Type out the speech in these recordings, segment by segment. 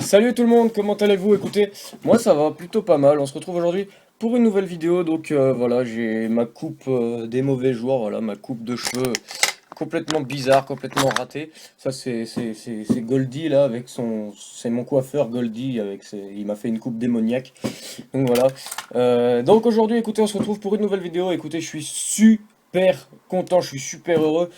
Salut tout le monde, comment allez-vous? Écoutez, moi ça va plutôt pas mal. On se retrouve aujourd'hui pour une nouvelle vidéo. Donc voilà, j'ai ma coupe des mauvais jours, voilà, ma coupe de cheveux complètement bizarre, complètement ratée. Ça c'est Goldie là avec son, c'est mon coiffeur Goldie avec il m'a fait une coupe démoniaque. Donc voilà. Donc aujourd'hui, écoutez, on se retrouve pour une nouvelle vidéo. Écoutez, je suis super content, je suis super heureux.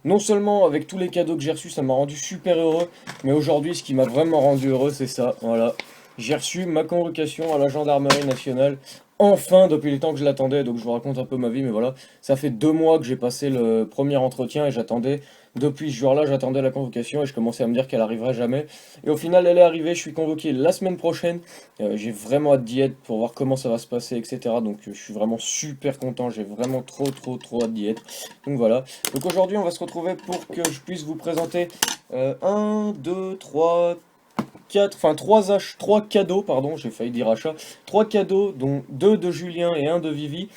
Non seulement avec tous les cadeaux que j'ai reçus, ça m'a rendu super heureux, mais aujourd'hui, ce qui m'a vraiment rendu heureux, c'est ça. Voilà. J'ai reçu ma convocation à la gendarmerie nationale. Enfin, depuis le temps que je l'attendais, donc je vous raconte un peu ma vie, mais voilà. Ça fait 2 mois que j'ai passé le premier entretien et j'attendais, depuis ce jour-là, j'attendais la convocation et je commençais à me dire qu'elle arriverait jamais. Et au final, elle est arrivée, je suis convoqué la semaine prochaine. J'ai vraiment hâte d'y être pour voir comment ça va se passer, etc. Donc je suis vraiment super content, j'ai vraiment trop hâte d'y être. Donc voilà. Donc aujourd'hui on va se retrouver pour que je puisse vous présenter 1, 2, 3, 4, enfin 3 cadeaux, pardon, j'ai failli dire achat. 3 cadeaux, dont 2 de Julien et un de Vivi.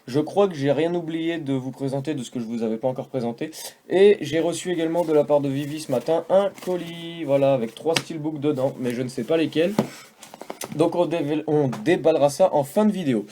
Je crois que j'ai rien oublié de vous présenter de ce que je vous avais pas encore présenté. Et j'ai reçu également de la part de Vivi ce matin un colis, voilà, avec 3 steelbooks dedans, mais je ne sais pas lesquels. Donc on déballera ça en fin de vidéo.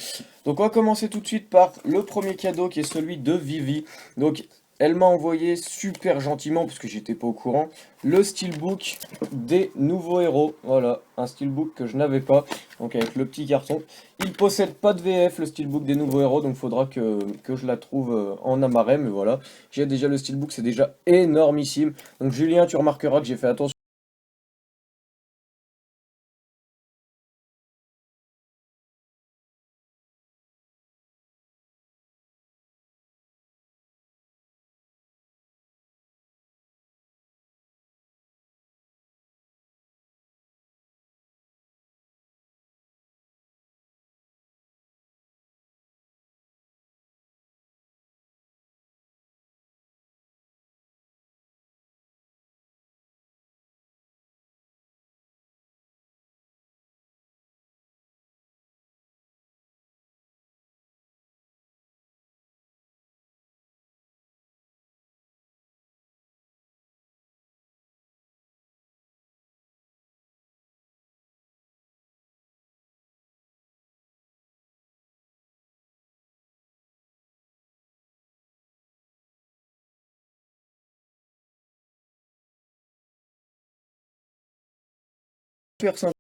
Donc on va commencer tout de suite par le premier cadeau qui est celui de Vivi. Donc elle m'a envoyé super gentiment, parce que j'étais pas au courant, le steelbook des nouveaux héros. Voilà, un steelbook que je n'avais pas, donc avec le petit carton. Il possède pas de VF, le steelbook des nouveaux héros, donc faudra que je la trouve en amarré, mais voilà. J'ai déjà le steelbook, c'est déjà énormissime. Donc Julien, tu remarqueras que j'ai fait attention. Super sympa.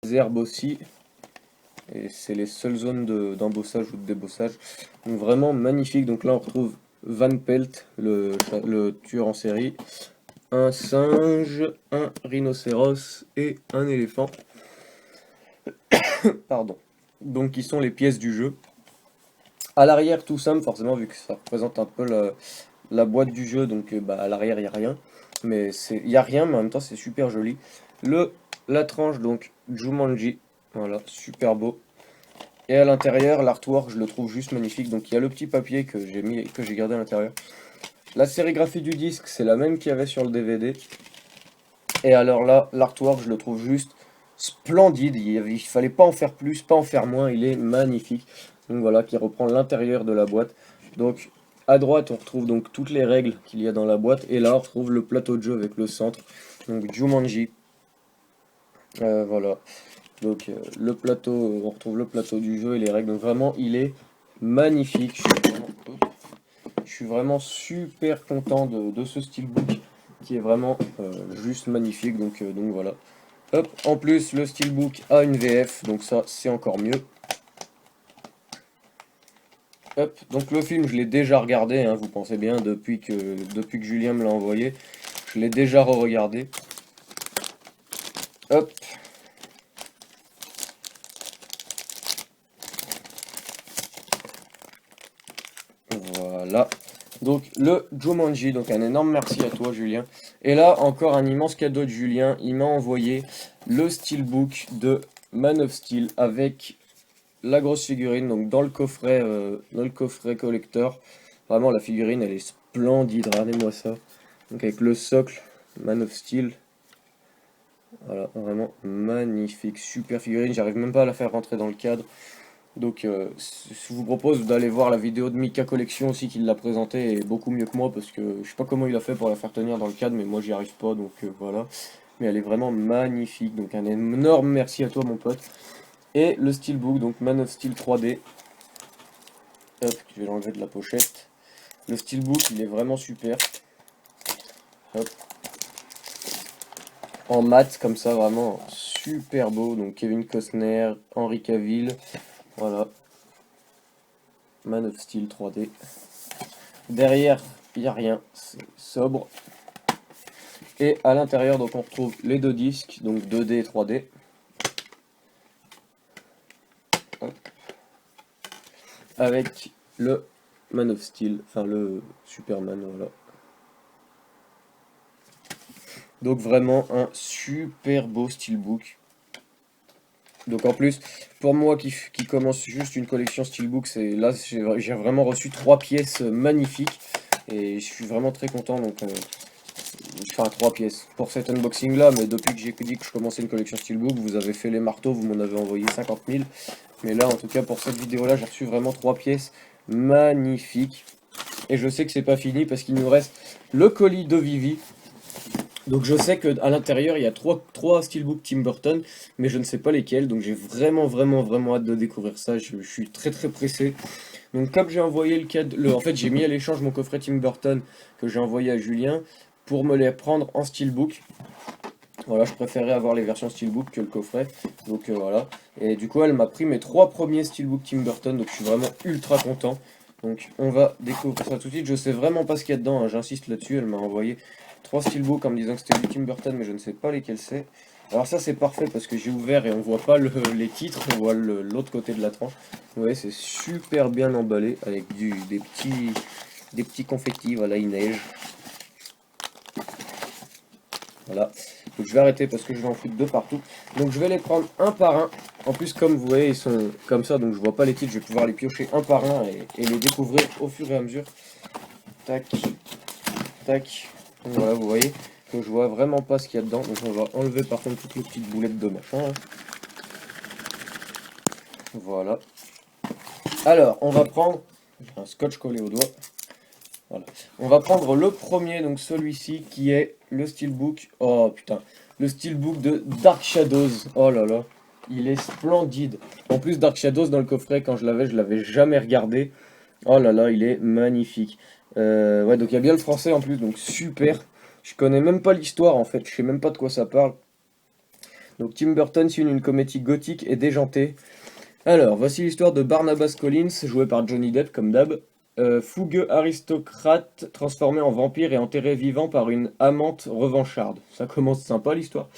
Les herbes aussi. Et c'est les seules zones d'embossage ou de débossage. Donc vraiment magnifique. Donc là on retrouve Van Pelt, le tueur en série, un singe, un rhinocéros et un éléphant. Pardon. Donc qui sont les pièces du jeu. À l'arrière tout simple forcément vu que ça représente un peu la boîte du jeu. Donc bah, à l'arrière il n'y a rien. Mais il y a rien mais en même temps c'est super joli. La tranche donc Jumanji. Voilà, super beau. Et à l'intérieur, l'artwork, je le trouve juste magnifique. Donc il y a le petit papier que j'ai mis, que j'ai gardé à l'intérieur. La sérigraphie du disque, c'est la même qu'il y avait sur le DVD. Et alors là, l'artwork, je le trouve juste splendide. Il fallait pas en faire plus, pas en faire moins. Il est magnifique. Donc voilà, qui reprend l'intérieur de la boîte. Donc à droite, on retrouve donc toutes les règles qu'il y a dans la boîte. Et là, on retrouve le plateau de jeu avec le centre. Donc Jumanji. Voilà. Donc le plateau, on retrouve le plateau du jeu et les règles. Donc vraiment, il est magnifique. Je suis vraiment super content de ce steelbook qui est vraiment juste magnifique. Donc voilà. Hop, en plus, le steelbook a une VF, donc ça, c'est encore mieux. Hop, donc le film, je l'ai déjà regardé, hein, vous pensez bien, depuis que Julien me l'a envoyé. Je l'ai déjà re-regardé. Hop. Voilà. Donc le Jumanji, donc un énorme merci à toi Julien. Et là encore un immense cadeau de Julien, il m'a envoyé le steelbook de Man of Steel avec la grosse figurine, donc dans le coffret collector. Vraiment la figurine elle est splendide, regardez-moi ça. Donc avec le socle Man of Steel. Voilà, vraiment magnifique, super figurine, j'arrive même pas à la faire rentrer dans le cadre. Donc je vous propose d'aller voir la vidéo de Mika Collection aussi qui l'a présentée et beaucoup mieux que moi parce que je sais pas comment il a fait pour la faire tenir dans le cadre mais moi j'y arrive pas donc voilà. Mais elle est vraiment magnifique donc un énorme merci à toi mon pote. Et le steelbook donc Man of Steel 3D. Hop, je vais l'enlever de la pochette. Le steelbook il est vraiment super. Hop. En mat comme ça vraiment super beau donc Kevin Costner, Henry Cavill. Voilà. Man of Steel 3D. Derrière, il n'y a rien, c'est sobre. Et à l'intérieur, donc on retrouve les deux disques, donc 2D et 3D. Hop. Avec le Man of Steel, enfin le Superman, voilà. Donc vraiment un super beau steelbook. Donc en plus, pour moi qui commence juste une collection steelbook, c'est là j'ai vraiment reçu 3 pièces magnifiques et je suis vraiment très content. Donc enfin 3 pièces pour cet unboxing là, mais depuis que j'ai dit que je commençais une collection steelbook, vous avez fait les marteaux, vous m'en avez envoyé 50 000. Mais là en tout cas pour cette vidéo là, j'ai reçu vraiment 3 pièces magnifiques. Et je sais que c'est pas fini parce qu'il nous reste le colis de Vivi. Donc je sais qu'à l'intérieur il y a trois steelbooks Tim Burton, mais je ne sais pas lesquels, donc j'ai vraiment hâte de découvrir ça, je suis très pressé. Donc comme j'ai envoyé en fait j'ai mis à l'échange mon coffret Tim Burton que j'ai envoyé à Julien pour me les prendre en steelbook. Voilà, je préférais avoir les versions steelbook que le coffret, donc voilà. Et du coup elle m'a pris mes 3 premiers steelbooks Tim Burton, donc je suis vraiment ultra content. Donc on va découvrir ça tout de suite, je sais vraiment pas ce qu'il y a dedans, hein, j'insiste là-dessus, elle m'a envoyé 3 steelbooks en me disant que c'était du Tim Burton, mais je ne sais pas lesquels c'est. Alors ça c'est parfait parce que j'ai ouvert et on voit pas les titres, on voit l'autre côté de la tranche. Vous voyez, c'est super bien emballé avec des petits confettis, voilà, il neige. Voilà, donc je vais arrêter parce que je vais en foutre de partout. Donc je vais les prendre un par un. En plus comme vous voyez ils sont comme ça, donc je vois pas les titres, je vais pouvoir les piocher un par un et les découvrir au fur et à mesure. Tac, tac. Donc voilà, vous voyez que je vois vraiment pas ce qu'il y a dedans. Donc on va enlever par contre toutes les petites boulettes de machin. Hein. Voilà. Alors, on va prendre un scotch collé au doigt. Voilà. On va prendre le premier, donc celui-ci, qui est le steelbook. Oh putain, le steelbook de Dark Shadows. Oh là là, il est splendide. En plus, Dark Shadows dans le coffret, quand je l'avais jamais regardé. Oh là là, il est magnifique. Ouais, donc il y a bien le français en plus, donc super. Je connais même pas l'histoire en fait, je sais même pas de quoi ça parle. Donc Tim Burton signe une comédie gothique et déjantée. Alors, voici l'histoire de Barnabas Collins, joué par Johnny Depp comme d'hab. Fougueux aristocrate transformé en vampire et enterré vivant par une amante revancharde. Ça commence sympa l'histoire.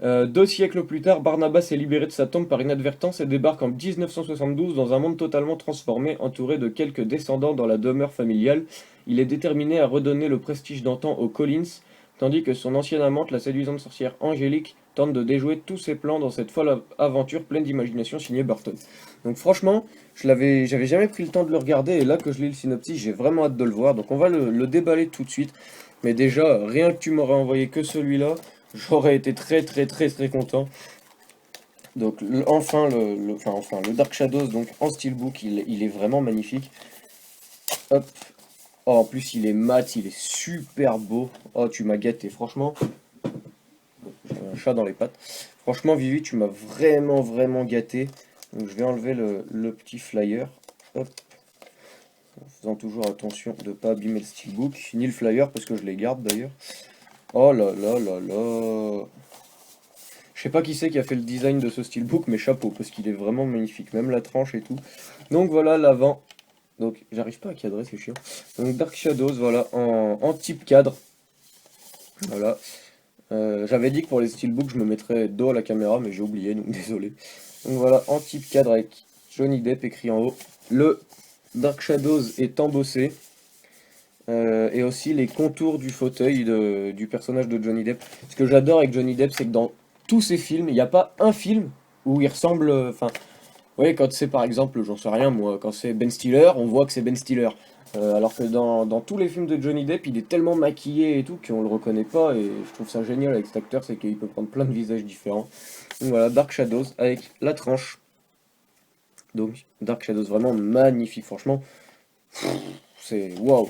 2 siècles plus tard, Barnabas est libéré de sa tombe par inadvertance et débarque en 1972 dans un monde totalement transformé, entouré de quelques descendants dans la demeure familiale. Il est déterminé à redonner le prestige d'antan aux Collins, tandis que son ancienne amante, la séduisante sorcière Angélique, tente de déjouer tous ses plans dans cette folle aventure pleine d'imagination signée Burton. Donc franchement, j'avais jamais pris le temps de le regarder et là que je lis le synopsis, j'ai vraiment hâte de le voir. Donc on va le déballer tout de suite. Mais déjà, rien que tu m'aurais envoyé que celui-là, j'aurais été très content. Donc enfin le Dark Shadows donc en steelbook, il est vraiment magnifique. Hop, Oh, en plus, il est mat, il est super beau. Oh, tu m'as gâté, franchement. J'ai un chat dans les pattes. Franchement, Vivi, tu m'as vraiment, vraiment gâté. Donc, je vais enlever le petit flyer. Hop, en faisant toujours attention de ne pas abîmer le steelbook. Ni le flyer, parce que je les garde d'ailleurs. Oh là là là là. Je sais pas qui c'est qui a fait le design de ce steelbook, mais chapeau, parce qu'il est vraiment magnifique. Même la tranche et tout. Donc voilà l'avant. Donc, j'arrive pas à cadrer, c'est chiant. Donc, Dark Shadows, voilà, en type cadre. Voilà. J'avais dit que pour les steelbooks, je me mettrais dos à la caméra, mais j'ai oublié, donc désolé. Donc voilà, en type cadre avec Johnny Depp écrit en haut. Le Dark Shadows est embossé. Et aussi les contours du fauteuil du personnage de Johnny Depp. Ce que j'adore avec Johnny Depp, c'est que dans tous ses films, il n'y a pas un film où il ressemble. Enfin, oui, quand c'est par exemple, j'en sais rien moi, quand c'est Ben Stiller, on voit que c'est Ben Stiller. Alors que dans tous les films de Johnny Depp, il est tellement maquillé et tout qu'on le reconnaît pas. Et je trouve ça génial avec cet acteur, c'est qu'il peut prendre plein de visages différents. Donc voilà, Dark Shadows avec la tranche. Donc Dark Shadows vraiment magnifique, franchement, c'est waouh.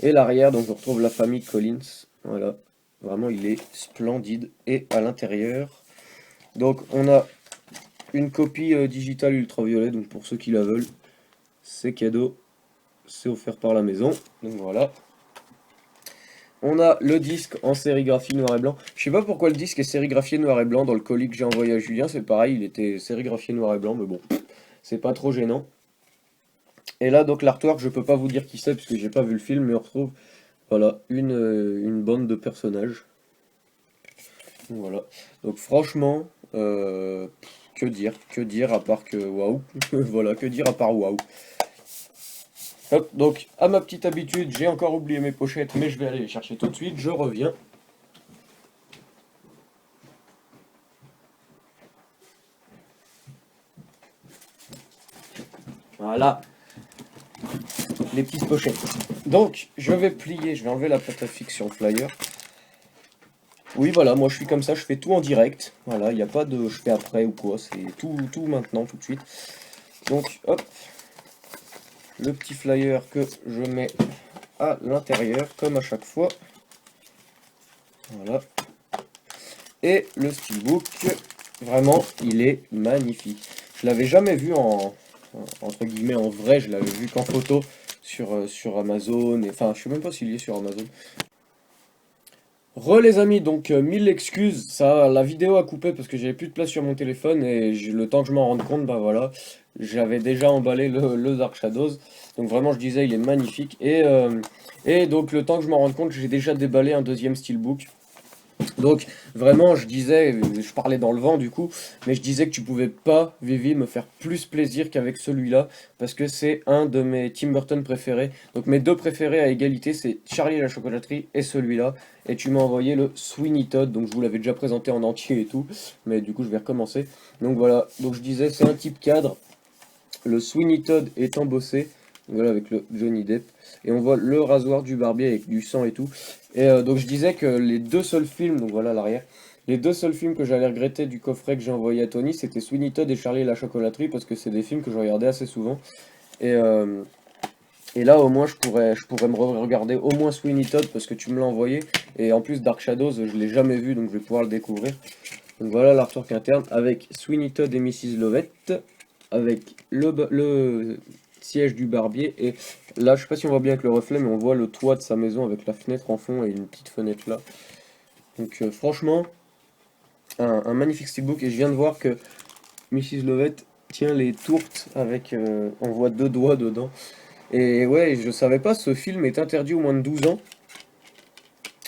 Et l'arrière, donc on retrouve la famille Collins. Voilà, vraiment il est splendide. Et à l'intérieur, donc on a une copie digitale ultraviolet, donc pour ceux qui la veulent, c'est cadeau. C'est offert par la maison, donc voilà. On a le disque en sérigraphie noir et blanc. Je sais pas pourquoi le disque est sérigraphié noir et blanc dans le colis que j'ai envoyé à Julien, c'est pareil, il était sérigraphié noir et blanc, mais bon, c'est pas trop gênant. Et là, donc l'artwork, je peux pas vous dire qui c'est, puisque j'ai pas vu le film, mais on retrouve, voilà, une bande de personnages. Donc, voilà. Donc franchement, que dire à part que waouh, voilà, que dire à part waouh. Hop, donc à ma petite habitude, j'ai encore oublié mes pochettes, mais je vais aller les chercher tout de suite, je reviens. Voilà, les petites pochettes. Donc, je vais plier, je vais enlever la plaque à fiction flyer. Oui, voilà, moi je suis comme ça, je fais tout en direct. Voilà, il n'y a pas de je fais après ou quoi, c'est tout maintenant, tout de suite. Donc, hop, le petit flyer que je mets à l'intérieur, comme à chaque fois. Voilà. Et le steelbook, vraiment, il est magnifique. Je l'avais jamais vu entre guillemets en vrai, je l'avais vu qu'en photo sur Amazon. Enfin, je sais même pas s'il y est sur Amazon. Les amis, donc mille excuses, ça, la vidéo a coupé parce que j'avais plus de place sur mon téléphone et le temps que je m'en rende compte, bah voilà, j'avais déjà emballé le Dark Shadows, donc vraiment je disais il est magnifique et donc le temps que je m'en rende compte, j'ai déjà déballé un deuxième steelbook. Donc vraiment, je disais, je parlais dans le vent du coup, mais je disais que tu pouvais pas, Vivi, me faire plus plaisir qu'avec celui-là, parce que c'est un de mes Tim Burton préférés. Donc mes deux préférés à égalité, c'est Charlie et la chocolaterie et celui-là. Et tu m'as envoyé le Sweeney Todd, donc je vous l'avais déjà présenté en entier et tout, mais du coup je vais recommencer. Donc voilà, donc je disais, c'est un type cadre, le Sweeney Todd est embossé, voilà avec le Johnny Depp, et on voit le rasoir du barbier avec du sang et tout. Et donc je disais que les deux seuls films, donc voilà l'arrière, les deux seuls films que j'allais regretter du coffret que j'ai envoyé à Tony, c'était Sweeney Todd et Charlie et la chocolaterie, parce que c'est des films que je regardais assez souvent. Et, euh, et là au moins je pourrais me regarder au moins Sweeney Todd parce que tu me l'as envoyé. Et en plus Dark Shadows, je l'ai jamais vu, donc je vais pouvoir le découvrir. Donc voilà l'artwork interne avec Sweeney Todd et Mrs. Lovett, avec le siège du barbier. Et là, je sais pas si on voit bien avec le reflet, mais on voit le toit de sa maison avec la fenêtre en fond et une petite fenêtre là. Donc franchement, un magnifique steelbook. Et je viens de voir que Mrs. Lovett tient les tourtes avec, on voit deux doigts dedans. Et ouais, je savais pas, ce film est interdit aux moins de 12 ans.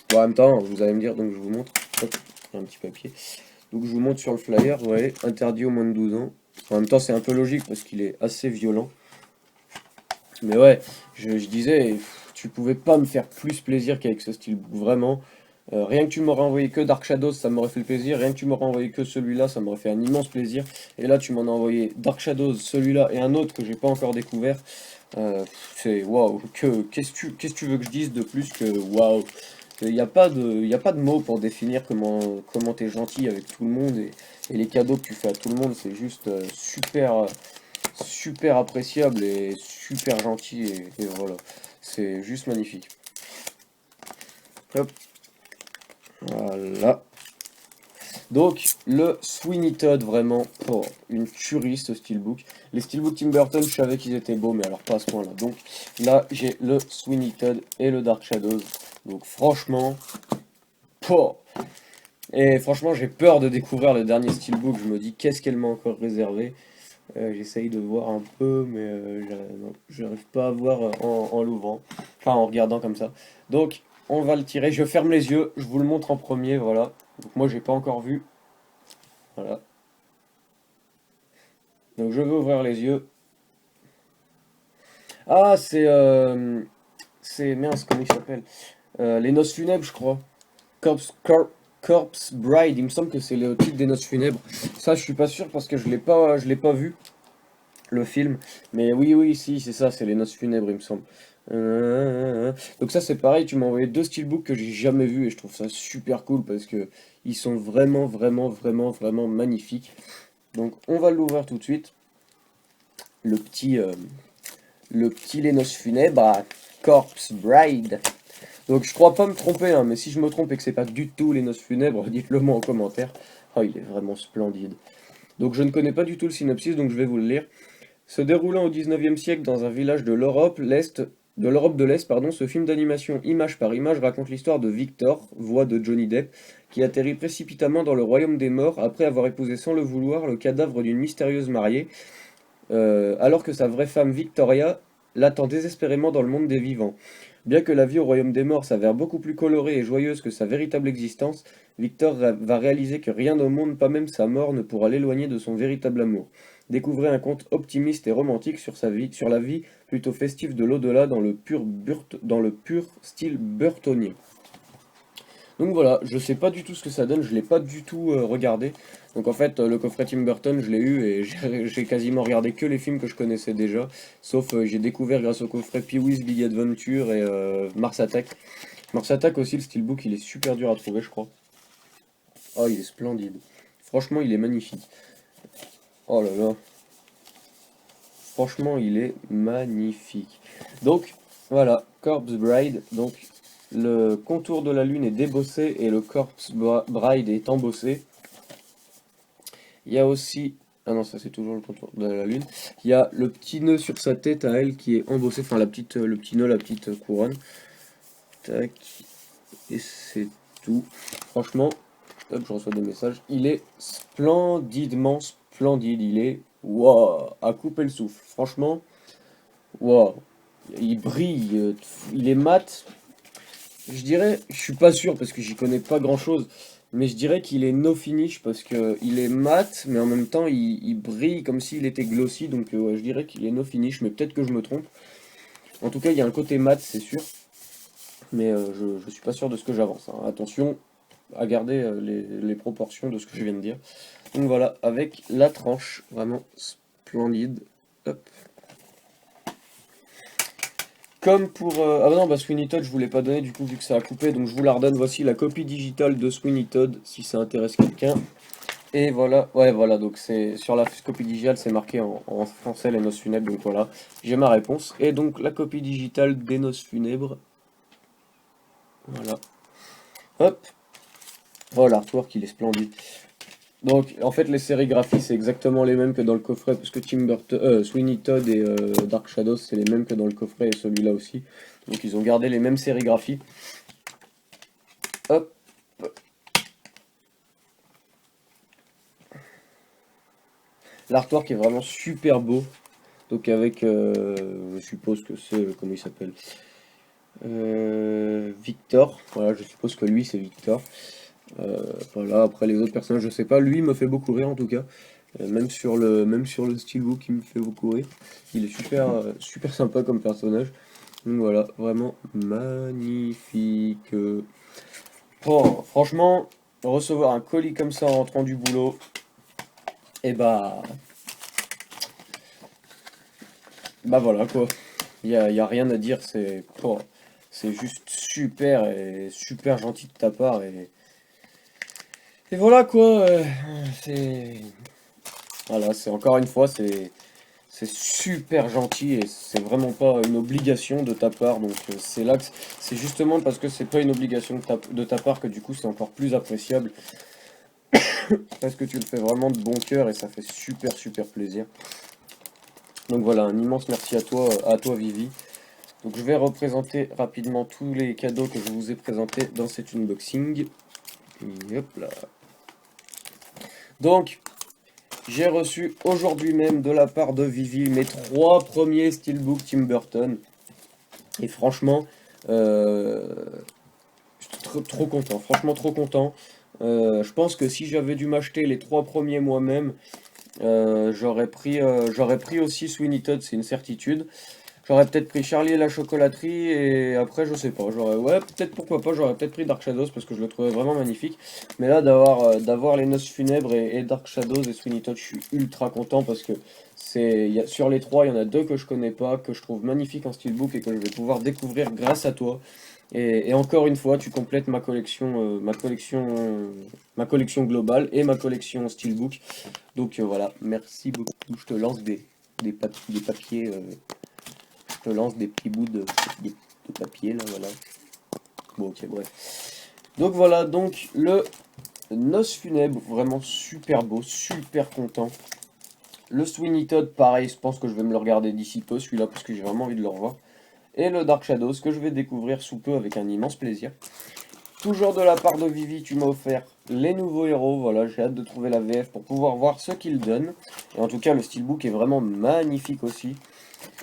Bon, en même temps, vous allez me dire, donc je vous montre. Hop, il y a un petit papier. Donc je vous montre sur le flyer, ouais, interdit aux moins de 12 ans. En même temps, c'est un peu logique parce qu'il est assez violent. Mais ouais, je disais, tu pouvais pas me faire plus plaisir qu'avec ce style, vraiment. Rien que tu m'aurais envoyé que Dark Shadows, ça m'aurait fait le plaisir. Rien que tu m'aurais envoyé que celui-là, ça m'aurait fait un immense plaisir. Et là, tu m'en as envoyé Dark Shadows, celui-là et un autre que j'ai pas encore découvert. C'est waouh. Qu'est-ce que tu veux que je dise de plus que waouh? Il y a pas de mots pour définir comment t'es gentil avec tout le monde et les cadeaux que tu fais à tout le monde. C'est juste super appréciable et super gentil et voilà. C'est juste magnifique. Hop, voilà. Donc, le Sweeney Todd, vraiment, oh, une tuerie ce steelbook. Les steelbooks Tim Burton, je savais qu'ils étaient beaux, mais alors pas à ce point-là. Donc, là, j'ai le Sweeney Todd et le Dark Shadows. Donc, franchement, oh. Et franchement, j'ai peur de découvrir le dernier steelbook. Je me dis, qu'est-ce qu'elle m'a encore réservé? J'essaye de voir un peu, mais non, j'arrive pas à voir en l'ouvrant. Enfin, en regardant comme ça. Donc, on va le tirer. Je ferme les yeux, je vous le montre en premier, voilà. Donc, moi, j'ai pas encore vu. Voilà. Donc, je vais ouvrir les yeux. Ah, c'est mince, comment il s'appelle? Les noces funèbres, je crois. Corpse Bride, il me semble que c'est le titre des noces funèbres. Ça, je suis pas sûr parce que je l'ai pas vu, le film. Mais oui, oui, si, c'est ça, c'est les noces funèbres, il me semble. Donc ça, c'est pareil, tu m'as envoyé deux steelbooks que j'ai jamais vus et je trouve ça super cool parce que ils sont vraiment, vraiment, vraiment, vraiment magnifiques. Donc, on va l'ouvrir tout de suite. Le petit, euh, le petit Les Noces Funèbres à Corpse Bride. Donc je crois pas me tromper, hein, mais si je me trompe et que c'est pas du tout Les Noces Funèbres, dites-le moi en commentaire. Oh, il est vraiment splendide. Donc je ne connais pas du tout le synopsis, donc je vais vous le lire. Se déroulant au 19e siècle dans un village de l'Europe de l'Est, pardon, ce film d'animation image par image raconte l'histoire de Victor, voix de Johnny Depp, qui atterrit précipitamment dans le royaume des morts après avoir épousé sans le vouloir le cadavre d'une mystérieuse mariée, alors que sa vraie femme Victoria l'attend désespérément dans le monde des vivants. Bien que la vie au royaume des morts s'avère beaucoup plus colorée et joyeuse que sa véritable existence, Victor va réaliser que rien au monde, pas même sa mort, ne pourra l'éloigner de son véritable amour. Découvrez un conte optimiste et romantique sur la vie plutôt festive de l'au-delà dans le pur style burtonien. Donc voilà, je sais pas du tout ce que ça donne, je l'ai pas du tout regardé. Donc en fait, le coffret Tim Burton, je l'ai eu et j'ai quasiment regardé que les films que je connaissais déjà. Sauf j'ai découvert grâce au coffret Pee-wee's Big Adventure et Mars Attack. Mars Attack aussi, le steelbook, il est super dur à trouver, je crois. Oh, il est splendide. Franchement, il est magnifique. Oh là là. Franchement, il est magnifique. Donc, voilà, Corpse Bride. Donc, le contour de la lune est débossé et le Bride est embossé. Il y a aussi... Ah non, ça c'est toujours le contour de la lune. Il y a le petit nœud sur sa tête à elle qui est embossé, enfin le petit nœud, la petite couronne. Tac. Et c'est tout. Franchement, hop, je reçois des messages. Il est splendidement splendide. Il est... Waouh, à couper le souffle. Franchement, waouh. Il brille, il est mat. Je dirais, je suis pas sûr parce que j'y connais pas grand chose, mais je dirais qu'il est no finish parce que il est mat, mais en même temps il brille comme s'il était glossy, donc ouais, je dirais qu'il est no finish, mais peut-être que je me trompe. En tout cas, il y a un côté mat, c'est sûr, mais je suis pas sûr de ce que j'avance, hein. Attention à garder les proportions de ce que je viens de dire. Donc voilà, avec la tranche, vraiment splendide. Hop. Comme pour... Ah bah non, bah Sweeney Todd, je vous l'ai pas donné du coup vu que ça a coupé, donc je vous la redonne. Voici la copie digitale de Sweeney Todd, si ça intéresse quelqu'un. Et voilà, ouais voilà, donc c'est sur la copie digitale, c'est marqué en français les noces funèbres, donc voilà, j'ai ma réponse. Et donc la copie digitale des noces funèbres, voilà. Hop, oh l'artwork il est splendide. Donc en fait les sérigraphies c'est exactement les mêmes que dans le coffret, parce que Sweeney Todd et Dark Shadows c'est les mêmes que dans le coffret et celui-là aussi. Donc ils ont gardé les mêmes sérigraphies. Hop. L'artwork est vraiment super beau. Donc avec, je suppose que c'est, comment il s'appelle? Victor. Voilà, je suppose que lui c'est Victor. Voilà, après les autres personnages, je sais pas. Lui il me fait beaucoup rire en tout cas. Même sur le steelbook, il me fait beaucoup rire. Il est super, super sympa comme personnage. Donc voilà, vraiment magnifique. Oh, franchement, recevoir un colis comme ça en rentrant du boulot, et bah voilà quoi. Y a rien à dire, c'est juste super et super gentil de ta part. Et voilà quoi. C'est. Voilà, c'est encore une fois, C'est super gentil et c'est vraiment pas une obligation de ta part. Donc c'est là que c'est justement parce que c'est pas une obligation de ta part que du coup c'est encore plus appréciable. Parce que tu le fais vraiment de bon cœur et ça fait super plaisir. Donc voilà, un immense merci à toi Vivi. Donc je vais représenter rapidement tous les cadeaux que je vous ai présentés dans cet unboxing. Et hop là. Donc, j'ai reçu aujourd'hui même de la part de Vivi mes 3 premiers Steelbook Tim Burton. Et franchement, euh, je suis trop content, franchement trop content. Je pense que si j'avais dû m'acheter les 3 premiers moi-même, j'aurais pris aussi Sweeney Todd, c'est une certitude. J'aurais peut-être pris Charlie et la chocolaterie et après je sais pas, ouais, peut-être pourquoi pas, j'aurais peut-être pris Dark Shadows parce que je le trouvais vraiment magnifique. Mais là d'avoir les Noces Funèbres et Dark Shadows et Sweeney Todd, je suis ultra content parce que sur les 3, il y en a 2 que je connais pas, que je trouve magnifiques en steelbook et que je vais pouvoir découvrir grâce à toi. Et encore une fois, tu complètes ma collection globale et ma collection steelbook. Donc voilà, merci beaucoup. Je te lance des papiers. Je te lance des petits bouts de papier là, voilà. Bon, ok, bref. Donc voilà, donc le Noces Funèbres, vraiment super beau, super content. Le Sweeney Todd, pareil, je pense que je vais me le regarder d'ici peu, celui-là, parce que j'ai vraiment envie de le revoir. Et le Dark Shadows, que je vais découvrir sous peu avec un immense plaisir. Toujours de la part de Vivi, tu m'as offert les nouveaux héros, voilà, j'ai hâte de trouver la VF pour pouvoir voir ce qu'ils donnent. Et en tout cas, le steelbook est vraiment magnifique aussi.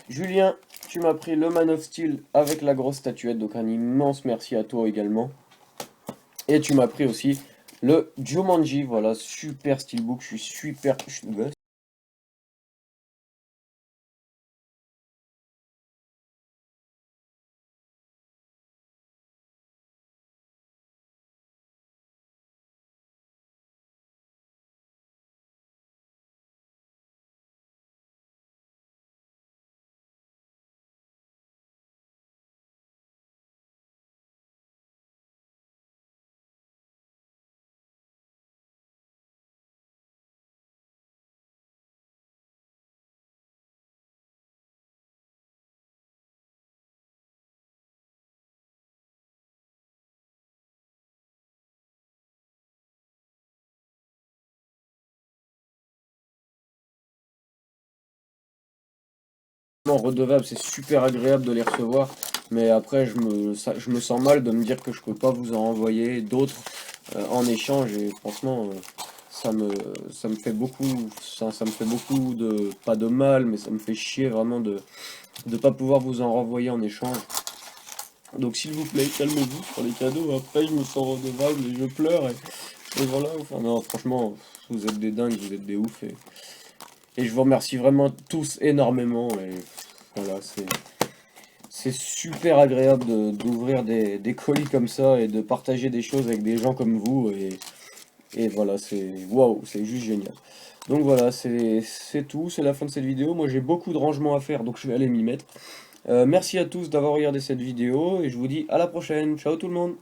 Julien, tu m'as pris le Man of Steel avec la grosse statuette, donc un immense merci à toi également. Et tu m'as pris aussi le Jumanji, voilà, super steelbook, je suis super... redevable, c'est super agréable de les recevoir, mais après je me sens mal de me dire que je peux pas vous en envoyer d'autres en échange et franchement ça me ça me fait beaucoup ça me fait beaucoup de pas de mal mais ça me fait chier vraiment de pas pouvoir vous en renvoyer en échange. Donc s'il vous plaît, calmez-vous sur les cadeaux, après je me sens redevable et je pleure et voilà, enfin non franchement vous êtes des dingues, vous êtes des oufs et je vous remercie vraiment tous énormément et voilà c'est super agréable d'ouvrir des colis comme ça et de partager des choses avec des gens comme vous et voilà c'est waouh c'est juste génial. Donc voilà c'est tout, c'est la fin de cette vidéo, moi j'ai beaucoup de rangements à faire donc je vais aller m'y mettre. Merci à tous d'avoir regardé cette vidéo et je vous dis à la prochaine, ciao tout le monde.